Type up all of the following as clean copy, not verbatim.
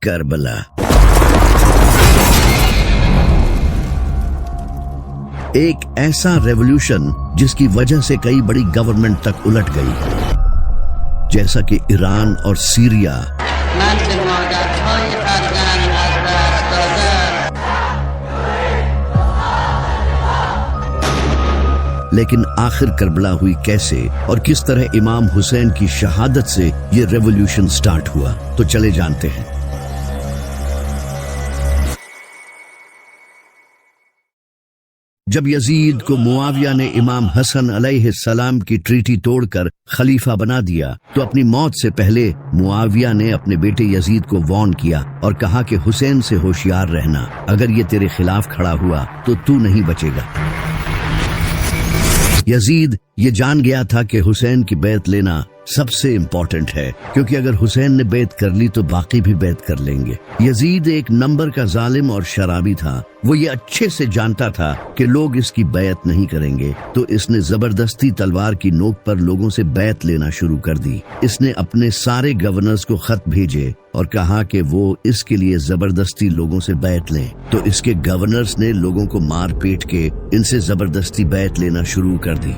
کربلا۔ ایک ایسا ریولوشن جس کی وجہ سے کئی بڑی گورنمنٹ تک الٹ گئی، جیسا کہ ایران اور سیریا، لیکن آخر کربلا ہوئی کیسے اور کس طرح امام حسین کی شہادت سے یہ ریولوشن سٹارٹ ہوا، تو چلے جانتے ہیں۔ جب یزید کو معاویہ نے امام حسن علیہ السلام کی ٹریٹی توڑ کر خلیفہ بنا دیا تو اپنی موت سے پہلے معاویہ نے اپنے بیٹے یزید کو وارن کیا اور کہا کہ حسین سے ہوشیار رہنا، اگر یہ تیرے خلاف کھڑا ہوا تو تو نہیں بچے گا۔ یزید یہ جان گیا تھا کہ حسین کی بیعت لینا سب سے امپورٹنٹ ہے، کیونکہ اگر حسین نے بیعت کر لی تو باقی بھی بیعت کر لیں گے۔ یزید ایک نمبر کا ظالم اور شرابی تھا، وہ یہ اچھے سے جانتا تھا کہ لوگ اس کی بیعت نہیں کریں گے، تو اس نے زبردستی تلوار کی نوک پر لوگوں سے بیعت لینا شروع کر دی۔ اس نے اپنے سارے گورنرز کو خط بھیجے اور کہا کہ وہ اس کے لیے زبردستی لوگوں سے بیعت لیں، تو اس کے گورنرز نے لوگوں کو مار پیٹ کے ان سے زبردستی بیعت لینا شروع کر دی۔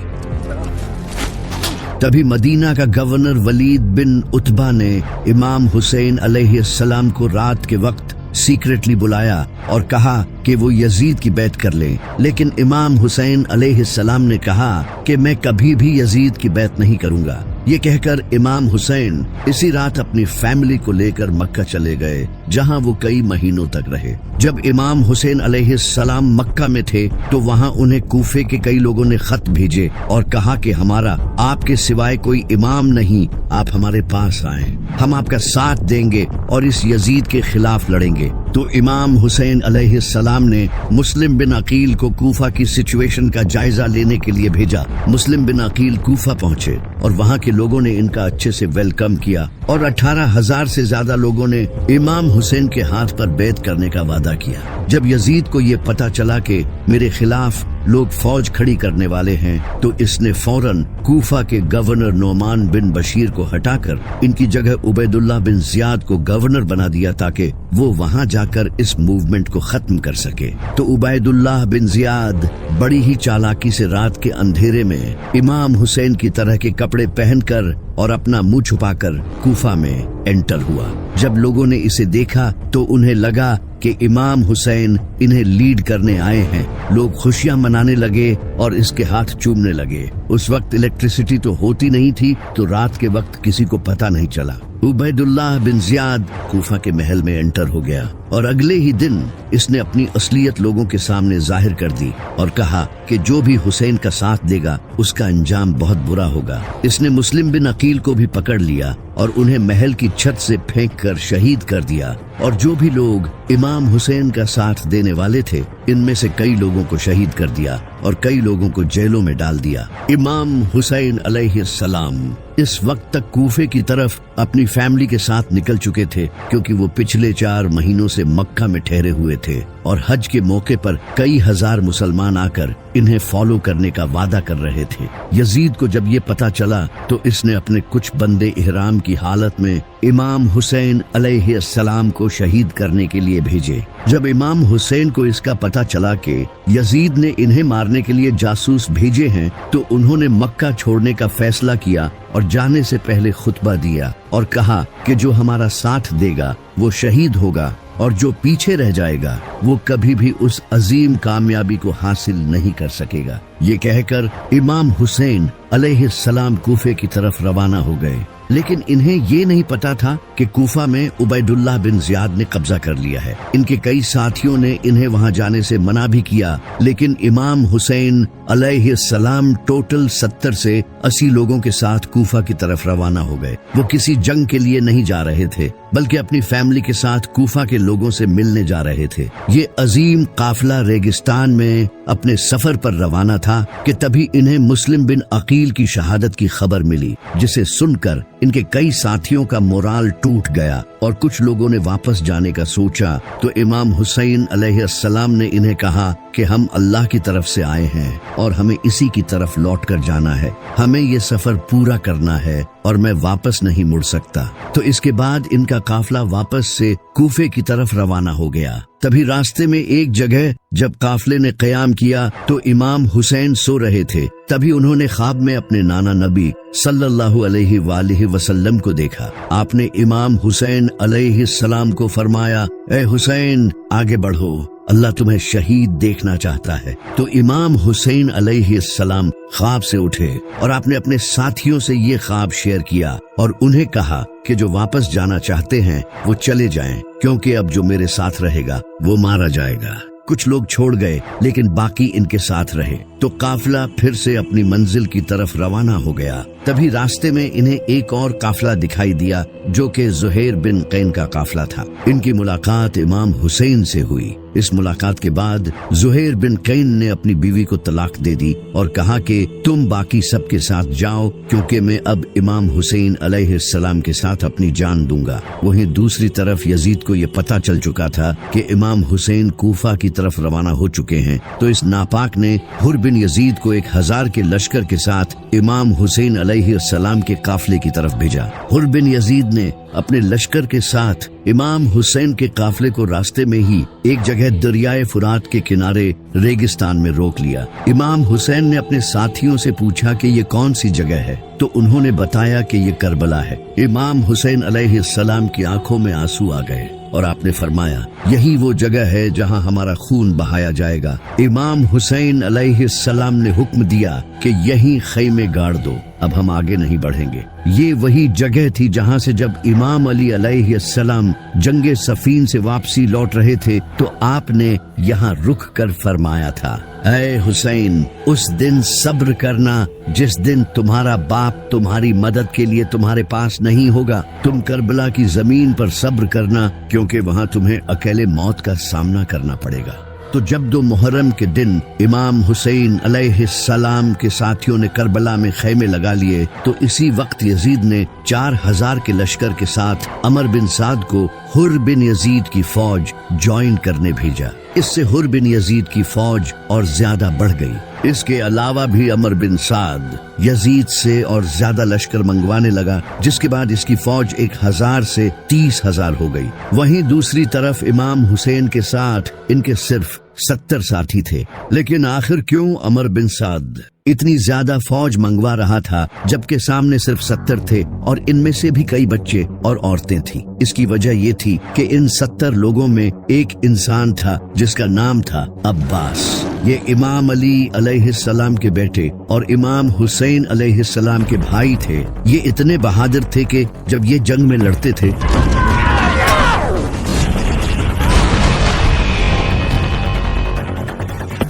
تبھی مدینہ کا گورنر ولید بن عتبہ نے امام حسین علیہ السلام کو رات کے وقت سیکریٹلی بلایا اور کہا کہ وہ یزید کی بیعت کر لیں، لیکن امام حسین علیہ السلام نے کہا کہ میں کبھی بھی یزید کی بیعت نہیں کروں گا۔ یہ کہہ کر امام حسین اسی رات اپنی فیملی کو لے کر مکہ چلے گئے، جہاں وہ کئی مہینوں تک رہے۔ جب امام حسین علیہ السلام مکہ میں تھے تو وہاں انہیں کوفے کے کئی لوگوں نے خط بھیجے اور کہا کہ ہمارا آپ کے سوائے کوئی امام نہیں، آپ ہمارے پاس آئیں، ہم آپ کا ساتھ دیں گے اور اس یزید کے خلاف لڑیں گے۔ تو امام حسین علیہ السلام نے مسلم بن عقیل کو کوفہ کی سچویشن کا جائزہ لینے کے لیے بھیجا۔ مسلم بن عقیل کوفہ پہنچے اور وہاں کے لوگوں نے ان کا اچھے سے ویلکم کیا اور 18,000 سے زیادہ لوگوں نے امام حسین کے ہاتھ پر بیعت کرنے کا وعدہ کیا۔ جب یزید کو یہ پتا چلا کہ میرے خلاف لوگ فوج کھڑی کرنے والے ہیں تو اس نے فوراً کوفہ کے گورنر نعمان بن بشیر کو ہٹا کر ان کی جگہ عبید اللہ بن زیاد کو گورنر بنا دیا تاکہ وہ وہاں جا کر اس موومنٹ کو ختم کر سکے۔ تو عبید اللہ بن زیاد بڑی ہی چالاکی سے رات کے اندھیرے میں امام حسین کی طرح کے کپڑے پہن کر اور اپنا منہ چھپا کر کوفہ میں انٹر ہوا۔ جب لوگوں نے اسے دیکھا تو انہیں لگا کہ امام حسین انہیں لیڈ کرنے آئے ہیں۔ لوگ خوشیاں منانے لگے اور اس کے ہاتھ چومنے لگے۔ اس وقت الیکٹریسٹی تو ہوتی نہیں تھی، تو رات کے وقت کسی کو پتہ نہیں چلا۔ عبید اللہ بن زیاد کوفہ کے محل میں انٹر ہو گیا اور اگلے ہی دن اس نے اپنی اصلیت لوگوں کے سامنے ظاہر کر دی اور کہا کہ جو بھی حسین کا ساتھ دے گا اس کا انجام بہت برا ہوگا۔ اس نے مسلم بن عقیل کو بھی پکڑ لیا اور انہیں محل کی چھت سے پھینک کر شہید کر دیا، اور جو بھی لوگ امام حسین کا ساتھ دینے والے تھے ان میں سے کئی لوگوں کو شہید کر دیا اور کئی لوگوں کو جیلوں میں ڈال دیا۔ امام حسین علیہ السلام اس وقت تک کوفے کی طرف اپنی فیملی کے ساتھ نکل چکے تھے، کیونکہ وہ پچھلے 4 مہینوں سے مکہ میں ٹھہرے ہوئے تھے اور حج کے موقع پر کئی ہزار مسلمان آ کر انہیں فالو کرنے کا وعدہ کر رہے تھے۔ یزید کو جب یہ پتا چلا تو اس نے اپنے کچھ بندے احرام کی حالت میں امام حسین علیہ السلام کو شہید کرنے کے لیے بھیجے۔ جب امام حسین کو اس کا پتا چلا کہ یزید نے انہیں مارنے کے لیے جاسوس بھیجے ہیں تو انہوں نے مکہ چھوڑنے کا فیصلہ کیا اور جانے سے پہلے خطبہ دیا اور کہا کہ جو ہمارا ساتھ دے گا وہ شہید ہوگا اور جو پیچھے رہ جائے گا وہ کبھی بھی اس عظیم کامیابی کو حاصل نہیں کر سکے گا۔ یہ کہہ کر امام حسین علیہ السلام کوفے کی طرف روانہ ہو گئے، لیکن انہیں یہ نہیں پتا تھا کہ کوفہ میں عبید اللہ بن زیاد نے قبضہ کر لیا ہے۔ ان کے کئی ساتھیوں نے انہیں وہاں جانے سے منع بھی کیا، لیکن امام حسین علیہ السلام ٹوٹل 70 سے 80 لوگوں کے ساتھ کوفہ کی طرف روانہ ہو گئے۔ وہ کسی جنگ کے لیے نہیں جا رہے تھے بلکہ اپنی فیملی کے ساتھ کوفہ کے لوگوں سے ملنے جا رہے تھے۔ یہ عظیم قافلہ ریگستان میں اپنے سفر پر روانہ تھا کہ تبھی انہیں مسلم بن عقیل کی شہادت کی خبر ملی، جسے سن کر ان کے کئی ساتھیوں کا مورال ٹوٹ گیا اور کچھ لوگوں نے واپس جانے کا سوچا۔ تو امام حسین علیہ السلام نے انہیں کہا کہ کہ ہم اللہ کی طرف سے آئے ہیں اور ہمیں اسی کی طرف لوٹ کر جانا ہے، ہمیں یہ سفر پورا کرنا ہے اور میں واپس نہیں مڑ سکتا۔ تو اس کے بعد ان کا قافلہ واپس سے کوفے کی طرف روانہ ہو گیا۔ تبھی راستے میں ایک جگہ جب قافلے نے قیام کیا تو امام حسین سو رہے تھے۔ تبھی انہوں نے خواب میں اپنے نانا نبی صلی اللہ علیہ وآلہ وسلم کو دیکھا۔ آپ نے امام حسین علیہ السلام کو فرمایا، اے حسین آگے بڑھو، اللہ تمہیں شہید دیکھنا چاہتا ہے۔ تو امام حسین علیہ السلام خواب سے اٹھے اور آپ نے اپنے ساتھیوں سے یہ خواب شیئر کیا اور انہیں کہا کہ جو واپس جانا چاہتے ہیں وہ چلے جائیں، کیونکہ اب جو میرے ساتھ رہے گا وہ مارا جائے گا۔ کچھ لوگ چھوڑ گئے لیکن باقی ان کے ساتھ رہے۔ تو قافلہ پھر سے اپنی منزل کی طرف روانہ ہو گیا۔ تبھی راستے میں انہیں ایک اور قافلہ دکھائی دیا جو کہ زہیر بن قین کا قافلہ تھا۔ ان کی ملاقات امام حسین سے ہوئی۔ اس ملاقات کے بعد زہیر بن قین نے اپنی بیوی کو طلاق دے دی اور کہا کہ تم باقی سب کے ساتھ جاؤ، کیونکہ میں اب امام حسین علیہ السلام کے ساتھ اپنی جان دوں گا۔ وہیں دوسری طرف یزید کو یہ پتہ چل چکا تھا کہ امام حسین کوفہ کی طرف روانہ ہو چکے ہیں، تو اس ناپاک نے حر بن یزید کو 1000 کے لشکر کے ساتھ امام حسین علیہ السلام کے قافلے کی طرف بھیجا۔ حر بن یزید نے اپنے لشکر کے ساتھ امام حسین کے قافلے کو راستے میں ہی ایک جگہ دریائے فرات کے کنارے ریگستان میں روک لیا۔ امام حسین نے اپنے ساتھیوں سے پوچھا کہ یہ کون سی جگہ ہے، تو انہوں نے بتایا کہ یہ کربلا ہے۔ امام حسین علیہ السلام کی آنکھوں میں آنسو آ گئے اور آپ نے فرمایا، یہی وہ جگہ ہے جہاں ہمارا خون بہایا جائے گا۔ امام حسین علیہ السلام نے حکم دیا کہ یہیں خیمے گاڑ دو، اب ہم آگے نہیں بڑھیں گے۔ یہ وہی جگہ تھی جہاں سے جب امام علی علیہ السلام جنگ صفین سے واپسی لوٹ رہے تھے تو آپ نے یہاں رک کر فرمایا تھا، اے حسین، اس دن صبر کرنا جس دن تمہارا باپ تمہاری مدد کے لیے تمہارے پاس نہیں ہوگا۔ تم کربلا کی زمین پر صبر کرنا، کیونکہ وہاں تمہیں اکیلے موت کا سامنا کرنا پڑے گا۔ تو جب 2 محرم کے دن امام حسین علیہ السلام کے ساتھیوں نے کربلا میں خیمے لگا لیے تو اسی وقت یزید نے 4000 کے لشکر کے ساتھ عمر بن سعد کو حر بن یزید کی فوج جوائن کرنے بھیجا۔ اس سے حر بن یزید کی فوج اور زیادہ بڑھ گئی۔ اس کے علاوہ بھی عمر بن سعد یزید سے اور زیادہ لشکر منگوانے لگا، جس کے بعد اس کی فوج 1000 سے 30,000 ہو گئی۔ وہیں دوسری طرف امام حسین کے ساتھ ان کے صرف 70 ساتھی تھے۔ لیکن آخر کیوں عمر بن سعد اتنی زیادہ فوج منگوا رہا تھا جبکہ سامنے صرف 70 تھے اور ان میں سے بھی کئی بچے اور عورتیں تھیں؟ اس کی وجہ یہ تھی کہ ان 70 لوگوں میں ایک انسان تھا جس کا نام تھا عباس۔ یہ امام علی علیہ السلام کے بیٹے اور امام حسین علیہ السلام کے بھائی تھے۔ یہ اتنے بہادر تھے کہ جب یہ جنگ میں لڑتے تھے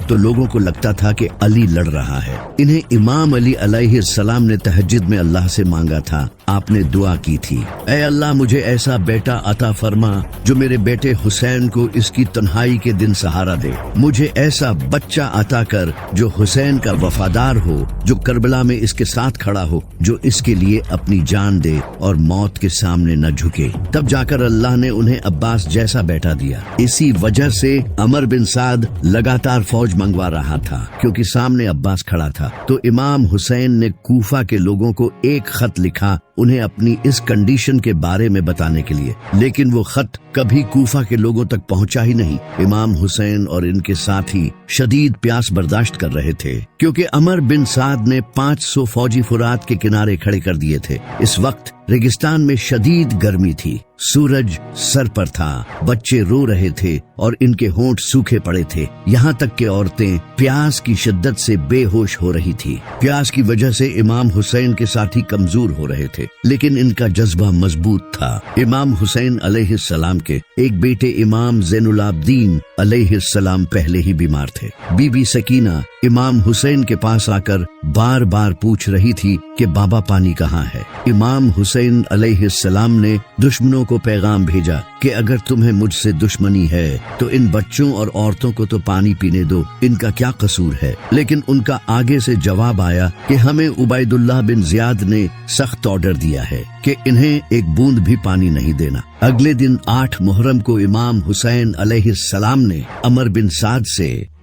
تو لوگوں کو لگتا تھا کہ علی لڑ رہا ہے۔ انہیں امام علی علیہ السلام نے تہجد میں اللہ سے مانگا تھا۔ آپ نے دعا کی تھی، اے اللہ مجھے ایسا بیٹا عطا فرما جو میرے بیٹے حسین کو اس کی تنہائی کے دن سہارا دے۔ مجھے ایسا بچہ عطا کر جو حسین کا وفادار ہو، جو کربلا میں اس کے ساتھ کھڑا ہو، جو اس کے لیے اپنی جان دے اور موت کے سامنے نہ جھکے۔ تب جا کر اللہ نے انہیں عباس جیسا بیٹا دیا۔ اسی وجہ سے عمر بن سعد لگاتار فوج منگوا رہا تھا، کیونکہ سامنے عباس کھڑا تھا۔ تو امام حسین نے کوفہ کے لوگوں کو ایک خط لکھا انہیں اپنی اس کنڈیشن کے بارے میں بتانے کے لیے، لیکن وہ خط کبھی کوفہ کے لوگوں تک پہنچا ہی نہیں۔ امام حسین اور ان کے ساتھی شدید پیاس برداشت کر رہے تھے، کیونکہ عمر بن سعد نے 500 فوجی فرات کے کنارے کھڑے کر دیے تھے۔ اس وقت ریگستان میں شدید گرمی تھی، سورج سر پر تھا، بچے رو رہے تھے اور ان کے ہونٹ سوکھے پڑے تھے، یہاں تک کہ عورتیں پیاس کی شدت سے بے ہوش ہو رہی تھی۔ پیاس کی وجہ سے امام حسین کے ساتھی کمزور ہو رہے تھے، لیکن ان کا جذبہ مضبوط تھا۔ امام حسین علیہ السلام کے ایک بیٹے امام زین العابدین علیہ السلام پہلے ہی بیمار تھے۔ بی بی سکینہ امام حسین کے پاس آ کر بار بار پوچھ رہی تھی کہ بابا پانی کہاں ہے۔ امام حسین علیہ السلام نے دشمنوں کو پیغام بھیجا کہ اگر تمہیں مجھ سے دشمنی ہے تو ان بچوں اور عورتوں کو تو پانی پینے دو، ان کا کیا قصور ہے؟ لیکن ان کا آگے سے جواب آیا کہ ہمیں عبید اللہ بن زیاد نے سخت آرڈر دیا ہے کہ انہیں ایک بوند بھی پانی نہیں دینا۔ اگلے دن 8 محرم کو امام حسین علیہ السلام نے عمر بن سعد سے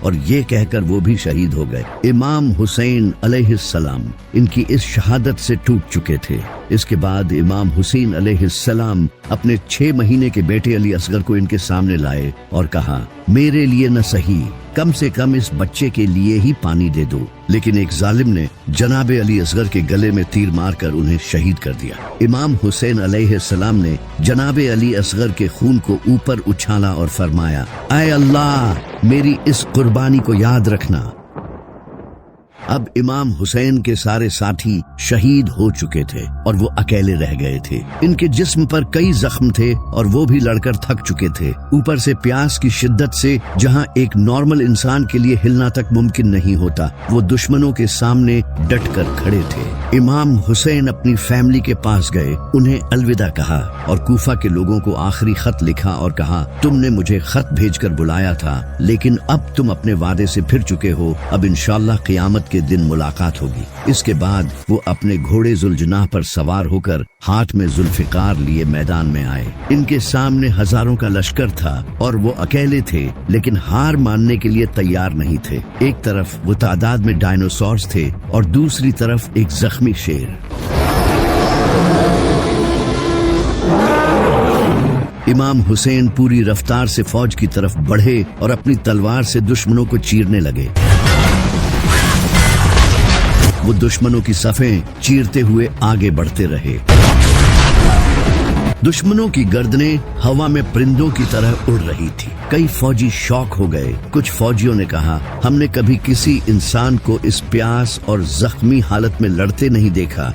اور یہ کہہ کر وہ بھی شہید ہو گئے۔ امام حسین علیہ السلام ان کی اس شہادت سے ٹوٹ چکے تھے۔ اس کے بعد امام حسین علیہ السلام اپنے 6 مہینے کے بیٹے علی اصغر کو ان کے سامنے لائے اور کہا، میرے لیے نہ صحیح، کم سے کم اس بچے کے لیے ہی پانی دے دو۔ لیکن ایک ظالم نے جناب علی اصغر کے گلے میں تیر مار کر انہیں شہید کر دیا۔ امام حسین علیہ السلام نے جناب علی اصغر کے خون کو اوپر اچھالا اور فرمایا، اے اللہ، میری اس قربانی کو یاد رکھنا۔ اب امام حسین کے سارے ساتھی شہید ہو چکے تھے اور وہ اکیلے رہ گئے تھے۔ ان کے جسم پر کئی زخم تھے اور وہ بھی لڑ کر تھک چکے تھے۔ اوپر سے پیاس کی شدت سے جہاں ایک نارمل انسان کے لیے ہلنا تک ممکن نہیں ہوتا، وہ دشمنوں کے سامنے ڈٹ کر کھڑے تھے۔ امام حسین اپنی فیملی کے پاس گئے، انہیں الوداع کہا اور کوفہ کے لوگوں کو آخری خط لکھا اور کہا، تم نے مجھے خط بھیج کر بلایا تھا، لیکن اب تم اپنے وعدے سے پھر چکے ہو۔ اب انشاءاللہ قیامت کے دن ملاقات ہوگی۔ اس کے بعد وہ اپنے گھوڑے ذوالجناح پر سوار ہو کر ہاتھ میں ذوالفقار لیے میدان میں آئے۔ ان کے سامنے ہزاروں کا لشکر تھا اور وہ اکیلے تھے، لیکن ہار ماننے کے لیے تیار نہیں تھے۔ ایک طرف وہ تعداد میں ڈائنوسورز تھے اور دوسری طرف ایک زخمی شیر۔ امام حسین پوری رفتار سے فوج کی طرف بڑھے اور اپنی تلوار سے دشمنوں کو چیرنے لگے۔ وہ دشمنوں کی صفیں چیرتے ہوئے آگے بڑھتے رہے۔ دشمنوں کی گردنیں ہوا میں پرندوں کی طرح اڑ رہی تھی۔ کئی فوجی شوق ہو گئے۔ کچھ فوجیوں نے کہا، ہم نے کبھی کسی انسان کو اس پیاس اور زخمی حالت میں لڑتے نہیں دیکھا۔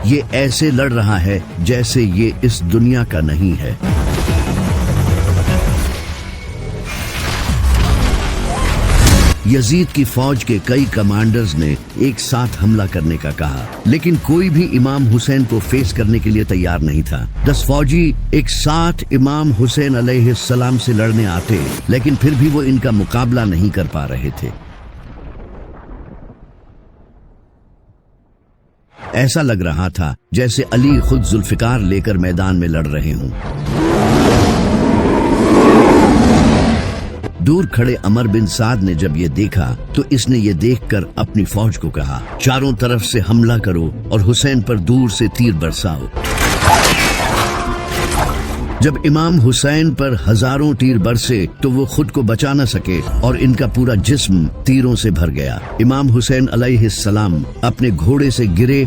یہ ایسے لڑ رہا ہے جیسے یہ اس دنیا کا نہیں ہے۔ یزید کی فوج کے کئی کمانڈرز نے ایک ساتھ حملہ کرنے کا کہا، لیکن کوئی بھی امام حسین کو فیس کرنے کے لیے تیار نہیں تھا۔ 10 فوجی ایک ساتھ امام حسین علیہ السلام سے لڑنے آتے، لیکن پھر بھی وہ ان کا مقابلہ نہیں کر پا رہے تھے۔ ایسا لگ رہا تھا جیسے علی خود ذوالفقار لے کر میدان میں لڑ رہے ہوں۔ دور کھڑے عمر بن سعد نے جب یہ دیکھا تو اس نے یہ دیکھ کر اپنی فوج کو کہا، چاروں طرف سے حملہ کرو اور حسین پر دور سے تیر برساؤ۔ جب امام حسین پر ہزاروں تیر برسے تو وہ خود کو بچا نہ سکے اور ان کا پورا جسم تیروں سے بھر گیا۔ امام حسین علیہ السلام اپنے گھوڑے سے گرے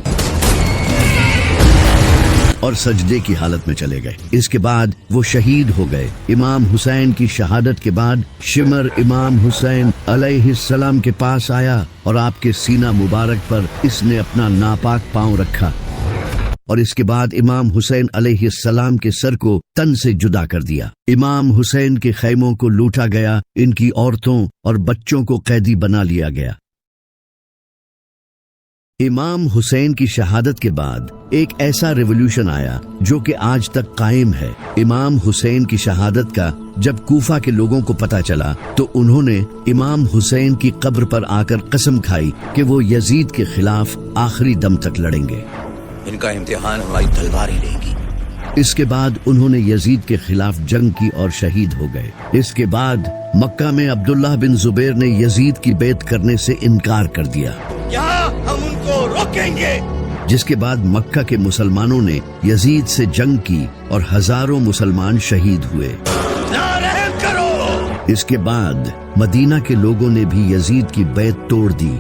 اور سجدے کی حالت میں چلے گئے۔ اس کے بعد وہ شہید ہو گئے۔ امام حسین کی شہادت کے بعد شمر امام حسین علیہ السلام کے پاس آیا اور آپ کے سینہ مبارک پر اس نے اپنا ناپاک پاؤں رکھا، اور اس کے بعد امام حسین علیہ السلام کے سر کو تن سے جدا کر دیا۔ امام حسین کے خیموں کو لوٹا گیا، ان کی عورتوں اور بچوں کو قیدی بنا لیا گیا۔ امام حسین کی شہادت کے بعد ایک ایسا ریولوشن آیا جو کہ آج تک قائم ہے۔ امام حسین کی شہادت کا جب کوفہ کے لوگوں کو پتہ چلا تو انہوں نے امام حسین کی قبر پر آ کر قسم کھائی کہ وہ یزید کے خلاف آخری دم تک لڑیں گے۔ ان کا امتحان ہماری تلوار ہی لے گی۔ اس کے بعد انہوں نے یزید کے خلاف جنگ کی اور شہید ہو گئے۔ اس کے بعد مکہ میں عبداللہ بن زبیر نے یزید کی بیعت کرنے سے انکار کر دیا۔ کیا ہم ان کو روکیں گے؟ جس کے بعد مکہ کے مسلمانوں نے یزید سے جنگ کی اور ہزاروں مسلمان شہید ہوئے۔ نارحم کرو۔ اس کے بعد مدینہ کے لوگوں نے بھی یزید کی بیعت توڑ دی۔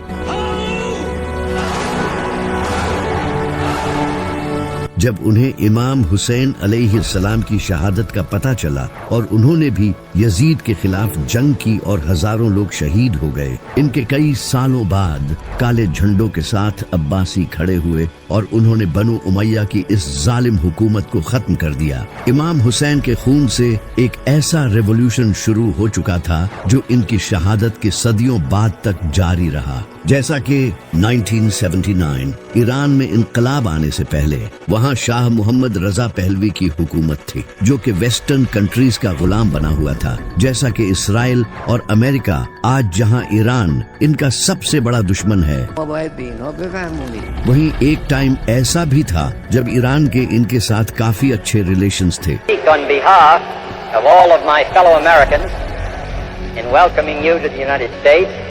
جب انہیں امام حسین علیہ السلام کی شہادت کا پتہ چلا اور انہوں نے بھی یزید کے خلاف جنگ کی اور ہزاروں لوگ شہید ہو گئے، ان کے کئی سالوں بعد کالے جھنڈوں کے ساتھ عباسی کھڑے ہوئے اور انہوں نے بنو امیہ کی اس ظالم حکومت کو ختم کر دیا۔ امام حسین کے خون سے ایک ایسا ریولوشن شروع ہو چکا تھا جو ان کی شہادت کے صدیوں بعد تک جاری رہا۔ جیسا کہ 1979 ایران میں انقلاب آنے سے پہلے وہاں شاہ محمد رضا پہلوی کی حکومت تھی جو کہ ویسٹرن کنٹریز کا غلام بنا ہوا تھا، جیسا کہ اسرائیل اور امریکہ آج جہاں ایران ان کا سب سے بڑا دشمن ہے، وہیں ایک ٹائم ایسا بھی تھا جب ایران کے ان کے ساتھ کافی اچھے ریلیشنز تھے۔ On behalf of all of my fellow Americans, in welcoming you to the United States.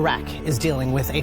Iraq is dealing with a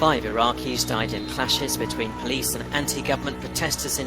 5 Iraqis died in clashes between police and anti-government protesters in